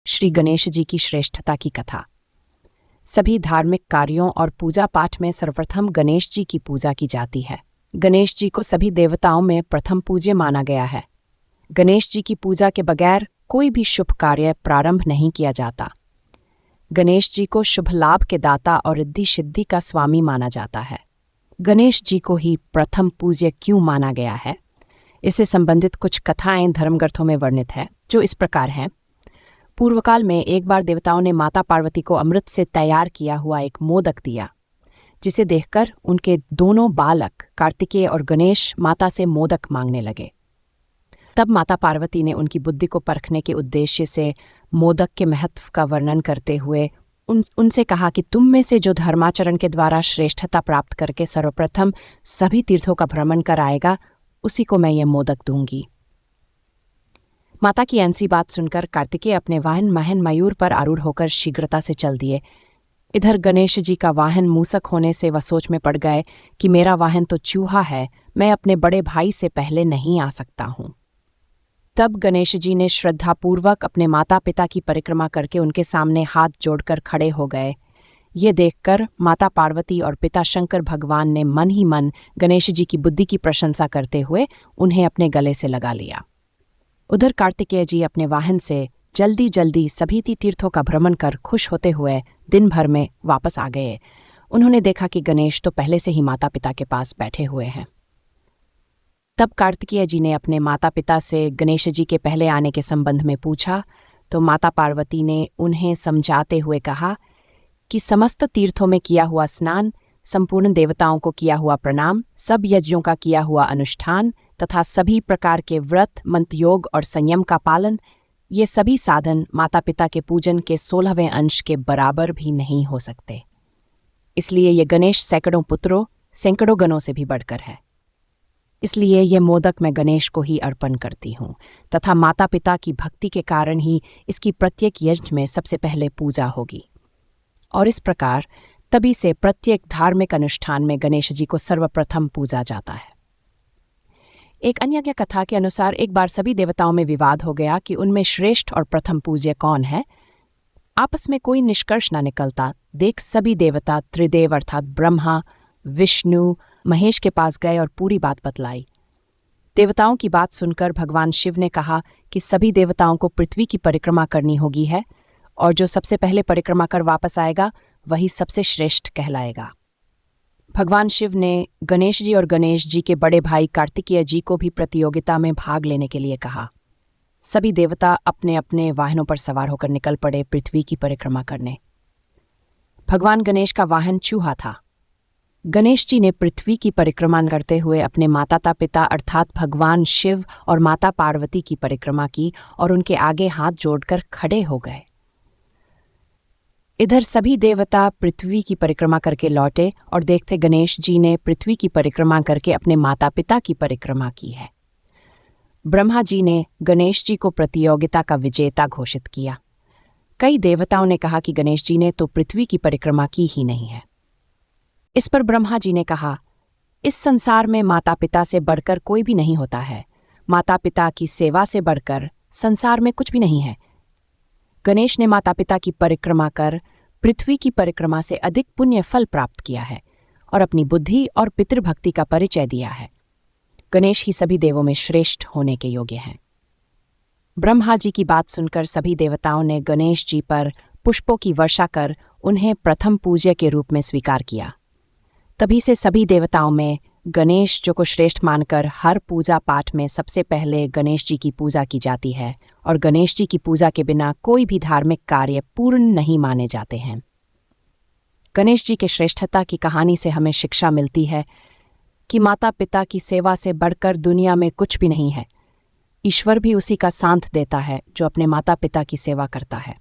श्री गणेश जी की श्रेष्ठता की कथा। सभी धार्मिक कार्यों और पूजा पाठ में सर्वप्रथम गणेश जी की पूजा की जाती है। गणेश जी को सभी देवताओं में प्रथम पूज्य माना गया है। गणेश जी की पूजा के बगैर कोई भी शुभ कार्य प्रारंभ नहीं किया जाता। गणेश जी को शुभ लाभ के दाता और रिद्धि सिद्धि का स्वामी माना जाता है। गणेश जी को ही प्रथम पूज्य क्यों माना गया है, इससे संबंधित कुछ कथाएं धर्मग्रंथों में वर्णित है, जो इस प्रकार हैं। पूर्वकाल में एक बार देवताओं ने माता पार्वती को अमृत से तैयार किया हुआ एक मोदक दिया, जिसे देखकर उनके दोनों बालक कार्तिकेय और गणेश माता से मोदक मांगने लगे। तब माता पार्वती ने उनकी बुद्धि को परखने के उद्देश्य से मोदक के महत्व का वर्णन करते हुए उनसे कहा कि तुम में से जो धर्माचरण के द्वारा श्रेष्ठता प्राप्त करके सर्वप्रथम सभी तीर्थों का भ्रमण कराएगा, उसी को मैं ये मोदक दूंगी। माता की ऐसी बात सुनकर कार्तिकेय अपने वाहन महन मयूर पर आरूढ़ होकर शीघ्रता से चल दिए। इधर गणेश जी का वाहन मूसक होने से वह सोच में पड़ गए कि मेरा वाहन तो चूहा है, मैं अपने बड़े भाई से पहले नहीं आ सकता हूँ। तब गणेश जी ने श्रद्धापूर्वक अपने माता पिता की परिक्रमा करके उनके सामने हाथ जोड़कर खड़े हो गए। ये देखकर माता पार्वती और पिता शंकर भगवान ने मन ही मन गणेश जी की बुद्धि की प्रशंसा करते हुए उन्हें अपने गले से लगा लिया। उधर कार्तिकेय जी अपने वाहन से जल्दी जल्दी सभी तीर्थों का भ्रमण कर खुश होते हुए दिन भर में वापस आ गए। उन्होंने देखा कि गणेश तो पहले से ही माता पिता के पास बैठे हुए हैं। तब कार्तिकेय जी ने अपने माता पिता से गणेश जी के पहले आने के संबंध में पूछा, तो माता पार्वती ने उन्हें समझाते हुए कहा कि समस्त तीर्थों में किया हुआ स्नान, संपूर्ण देवताओं को किया हुआ प्रणाम, सब यज्ञों का किया हुआ अनुष्ठान तथा सभी प्रकार के व्रत, मंत्र योग और संयम का पालन, ये सभी साधन माता पिता के पूजन के 16वें अंश के बराबर भी नहीं हो सकते। इसलिए ये गणेश सैकड़ों पुत्रों, सैकड़ों गणों से भी बढ़कर है। इसलिए ये मोदक मैं गणेश को ही अर्पण करती हूँ तथा माता पिता की भक्ति के कारण ही इसकी प्रत्येक यज्ञ में सबसे पहले पूजा होगी। और इस प्रकार तभी से प्रत्येक धार्मिक अनुष्ठान में गणेश जी को सर्वप्रथम पूजा जाता है। एक अन्य कथा के अनुसार एक बार सभी देवताओं में विवाद हो गया कि उनमें श्रेष्ठ और प्रथम पूज्य कौन है। आपस में कोई निष्कर्ष न निकलता देख सभी देवता त्रिदेव अर्थात ब्रह्मा, विष्णु, महेश के पास गए और पूरी बात बतलाई। देवताओं की बात सुनकर भगवान शिव ने कहा कि सभी देवताओं को पृथ्वी की परिक्रमा करनी होगी है, और जो सबसे पहले परिक्रमा कर वापस आएगा वही सबसे श्रेष्ठ कहलाएगा। भगवान शिव ने गणेश जी और गणेश जी के बड़े भाई कार्तिकेय जी को भी प्रतियोगिता में भाग लेने के लिए कहा। सभी देवता अपने अपने वाहनों पर सवार होकर निकल पड़े पृथ्वी की परिक्रमा करने। भगवान गणेश का वाहन चूहा था। गणेश जी ने पृथ्वी की परिक्रमा करते हुए अपने माता पिता अर्थात भगवान शिव और माता पार्वती की परिक्रमा की और उनके आगे हाथ जोड़कर खड़े हो गए। इधर सभी देवता पृथ्वी की परिक्रमा करके लौटे और देखते गणेश जी ने पृथ्वी की परिक्रमा करके अपने माता पिता की परिक्रमा की है। ब्रह्मा जी ने गणेश जी को प्रतियोगिता का विजेता घोषित किया। कई देवताओं ने कहा कि गणेश जी ने तो पृथ्वी की परिक्रमा की ही नहीं है। इस पर ब्रह्मा जी ने कहा, इस संसार में माता पिता से बढ़कर कोई भी नहीं होता है। माता पिता की सेवा से बढ़कर संसार में कुछ भी नहीं है। गणेश ने माता पिता की परिक्रमा कर पृथ्वी की परिक्रमा से अधिक पुण्य फल प्राप्त किया है और अपनी बुद्धि और पितृभक्ति का परिचय दिया है। गणेश ही सभी देवों में श्रेष्ठ होने के योग्य हैं। ब्रह्मा जी की बात सुनकर सभी देवताओं ने गणेश जी पर पुष्पों की वर्षा कर उन्हें प्रथम पूज्य के रूप में स्वीकार किया। तभी से सभी देवताओं में गणेश जी को श्रेष्ठ मानकर हर पूजा पाठ में सबसे पहले गणेश जी की पूजा की जाती है और गणेश जी की पूजा के बिना कोई भी धार्मिक कार्य पूर्ण नहीं माने जाते हैं। गणेश जी के श्रेष्ठता की कहानी से हमें शिक्षा मिलती है कि माता पिता की सेवा से बढ़कर दुनिया में कुछ भी नहीं है। ईश्वर भी उसी का साथ देता है जो अपने माता पिता की सेवा करता है।